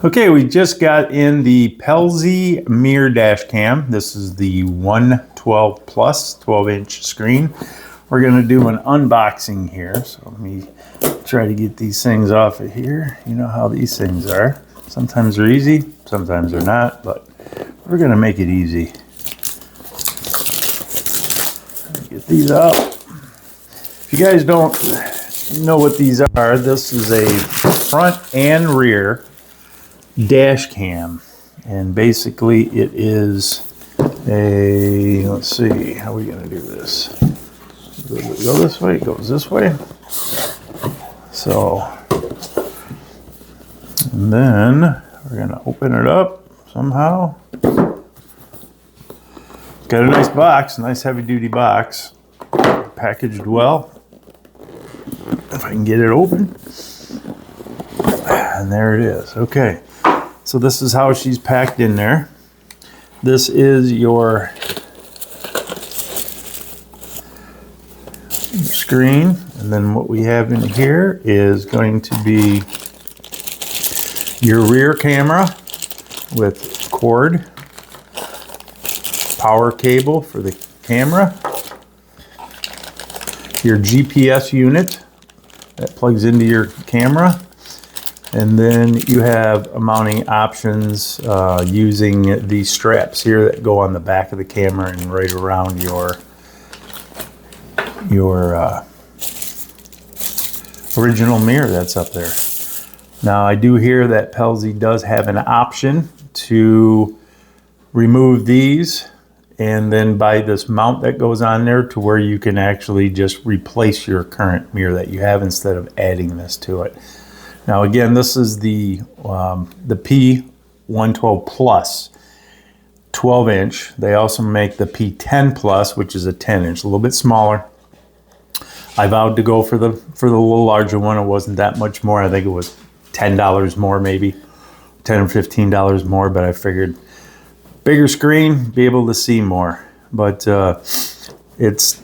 Okay, we just got in the Pelsee mirror dash cam. This is the 112 Plus 12-inch screen. We're going to do an unboxing here. So let me try to get these things off of here. You know how these things are. Sometimes they're easy, sometimes they're not, but we're going to make it easy. Get these out. If you guys don't know what these are, this is a front and rear dash cam, and basically it is a, let's see, how are we going to do this? Does it go this way? It goes this way. So, and then we're going to open it up somehow. Got a nice box, nice heavy duty box, packaged well. If I can get it open. And there it is. Okay. So this is how she's packed in there. This is your screen, and then what we have in here is going to be your rear camera with cord, power cable for the camera, your GPS unit that plugs into your camera. And then you have mounting options using these straps here that go on the back of the camera and right around your original mirror that's up there. Now I do hear that Pelsee does have an option to remove these and then buy this mount that goes on there to where you can actually just replace your current mirror that you have instead of adding this to it. Now again, this is the P12 Plus 12-inch. They also make the P10 Plus, which is a 10-inch, a little bit smaller. I vowed to go for the little larger one. It wasn't that much more. I think it was $10 more, maybe $10 or $15 more. But I figured bigger screen, be able to see more. But it's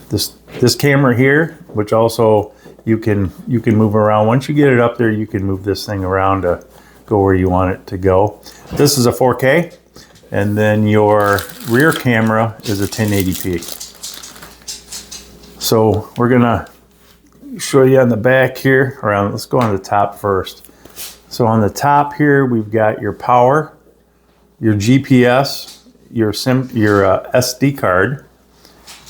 this camera here, which also you can move around. Once you get it up there, you can move this thing around to go where you want it to go. This is a 4K, and then your rear camera is a 1080p. So we're gonna show you on the back here. Around, let's go on the top first. So on the top here, we've got your power, your GPS, your SD card,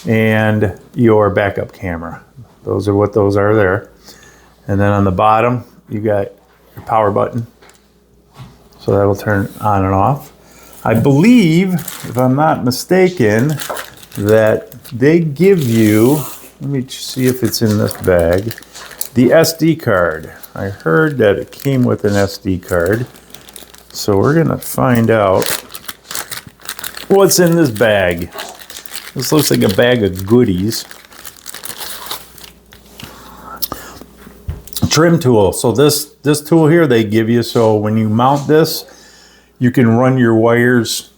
and your backup camera. Those are what those are there. And then on the bottom, you got your power button. So that'll turn on and off. I believe, if I'm not mistaken, that they give you, let me see if it's in this bag, the SD card. I heard that it came with an SD card. So we're gonna find out what's in this bag. This looks like a bag of goodies. Trim tool. So this tool here they give you, so when you mount this, you can run your wires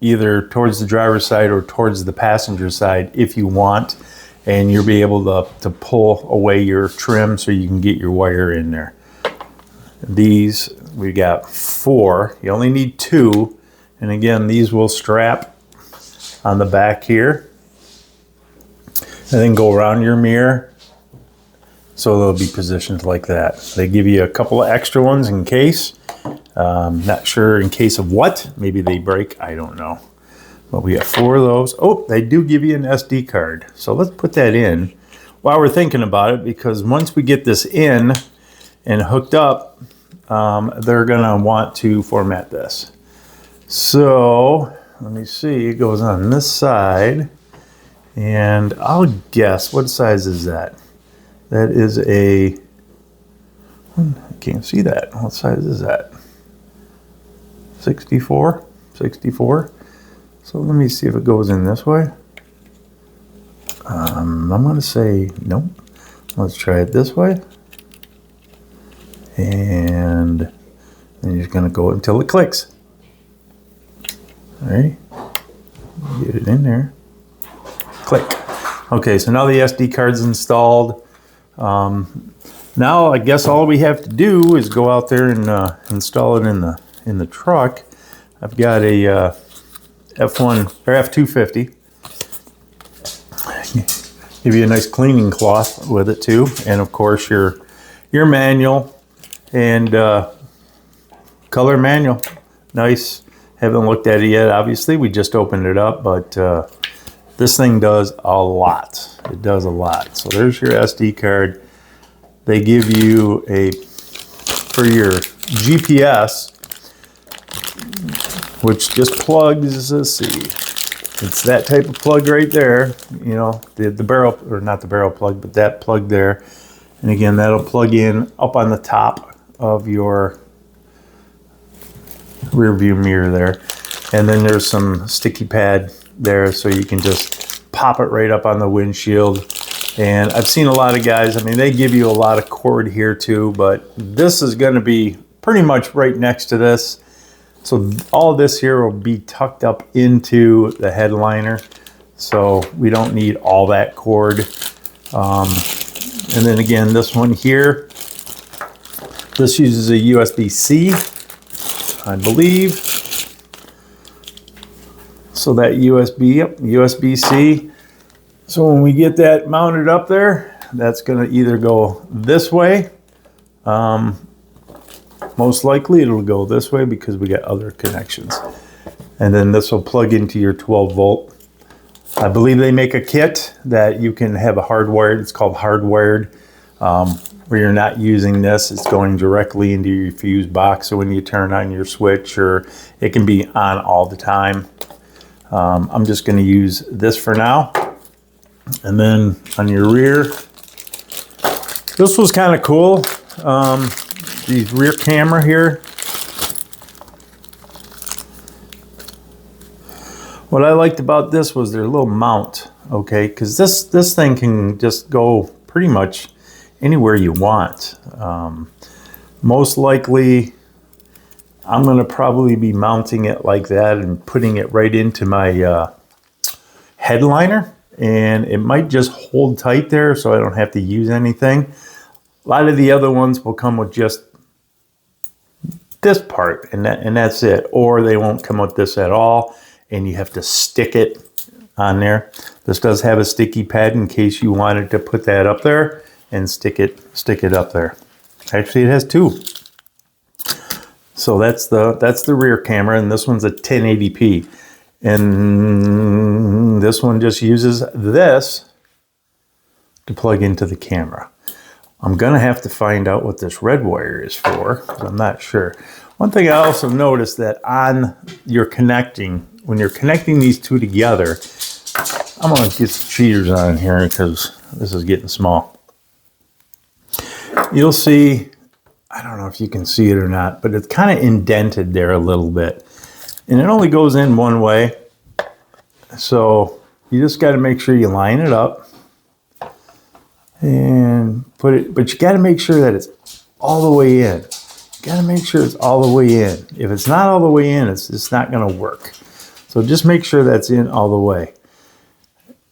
either towards the driver's side or towards the passenger side if you want, and you'll be able to pull away your trim so you can get your wire in there. These, we got 4. You only need 2, and again, these will strap on the back here and then go around your mirror. So they'll be positioned like that. They give you a couple of extra ones in case. Not sure in case of what. Maybe they break, I don't know. But we have 4 of those. Oh, they do give you an SD card. So let's put that in while we're thinking about it, because once we get this in and hooked up, they're gonna want to format this. So let me see, it goes on this side, and I'll guess, what size is that? That is a, I can't see that. What size is that? 64? 64? So let me see if it goes in this way. I'm gonna say nope. Let's try it this way. And then you're just gonna go until it clicks. All right, get it in there. Click. Okay, so now the SD card's installed. Now I guess all we have to do is go out there and install it in the truck. I've got a F1 or F250. Give you a nice cleaning cloth with it too, and of course your manual and color manual. Nice. Haven't looked at it yet. Obviously, we just opened it up, but this thing does a lot. It does a lot. So there's your SD card. They give you for your GPS, which just plugs, let's see, it's that type of plug right there, you know, the barrel, or not the barrel plug, but that plug there. And again, that'll plug in up on the top of your rear view mirror there. And then there's some sticky pad there, so you can just pop it right up on the windshield. And I've seen a lot of guys, I mean, they give you a lot of cord here too, but this is going to be pretty much right next to this. So all this here will be tucked up into the headliner. So we don't need all that cord. And then again, this one here, this uses a USB-C, I believe. So that USB-C. So when we get that mounted up there, that's going to either go this way. Most likely it'll go this way because we got other connections. And then this will plug into your 12 volt. I believe they make a kit that you can have a hardwired, it's called hardwired, where you're not using this, it's going directly into your fuse box. So when you turn on your switch, or it can be on all the time. I'm just going to use this for now. And then on your rear, this was kind of cool. The rear camera here. What I liked about this was their little mount, okay? Because this thing can just go pretty much anywhere you want. Most likely, I'm going to probably be mounting it like that and putting it right into my headliner. And it might just hold tight there so I don't have to use anything. A lot of the other ones will come with just this part and that's it. Or they won't come with this at all and you have to stick it on there. This does have a sticky pad in case you wanted to put that up there and stick it up there. Actually, it has two. So that's the rear camera, and this one's a 1080p. And this one just uses this to plug into the camera. I'm gonna have to find out what this red wire is for, because I'm not sure. One thing I also noticed that when you're connecting these two together, I'm gonna get some cheaters on here because this is getting small. You'll see, I don't know if you can see it or not, but it's kind of indented there a little bit. And it only goes in one way. So you just got to make sure you line it up and put it, but you got to make sure that it's all the way in. You got to make sure it's all the way in. If it's not all the way in, it's not going to work. So just make sure that's in all the way.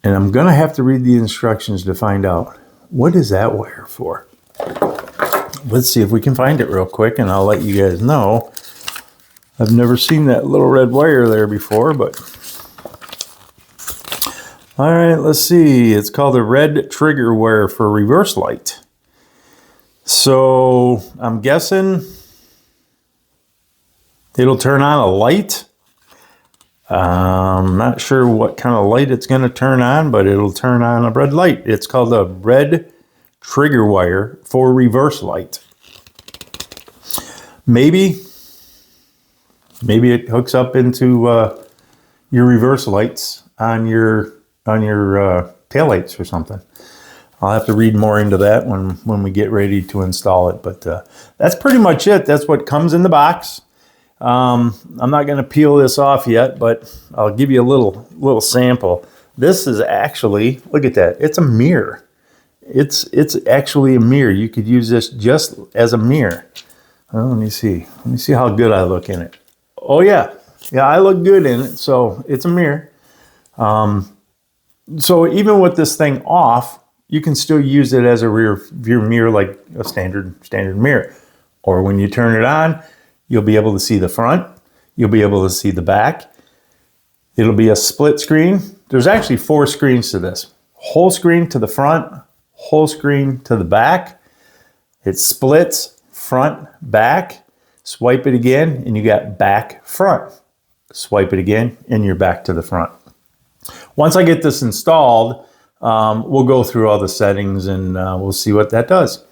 And I'm going to have to read the instructions to find out, what is that wire for? Let's see if we can find it real quick, and I'll let you guys know. I've never seen that little red wire there before, but... All right, let's see. It's called a red trigger wire for reverse light. So I'm guessing it'll turn on a light. I'm not sure what kind of light it's going to turn on, but it'll turn on a red light. It's called a red trigger wire for reverse light. Maybe it hooks up into your reverse lights on your taillights or something. I'll have to read more into that when we get ready to install it. But that's pretty much it. That's what comes in the box. I'm not going to peel this off yet, but I'll give you a little sample. This is actually, look at that. It's a mirror. It's actually a mirror. You could use this just as a mirror. Well, let me see how good I look in it. Oh yeah, I look good in it. So it's a mirror. So even with this thing off, you can still use it as a rear view mirror, like a standard mirror. Or when you turn it on, you'll be able to see the front. You'll be able to see the back. It'll be a split screen. There's actually 4 screens to this. Whole screen to the front, whole screen to the back. It splits front, back. Swipe it again, and you got back, front. Swipe it again, and you're back to the front. Once I get this installed, we'll go through all the settings and we'll see what that does.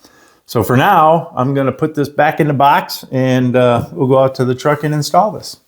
So for now, I'm going to put this back in the box and we'll go out to the truck and install this.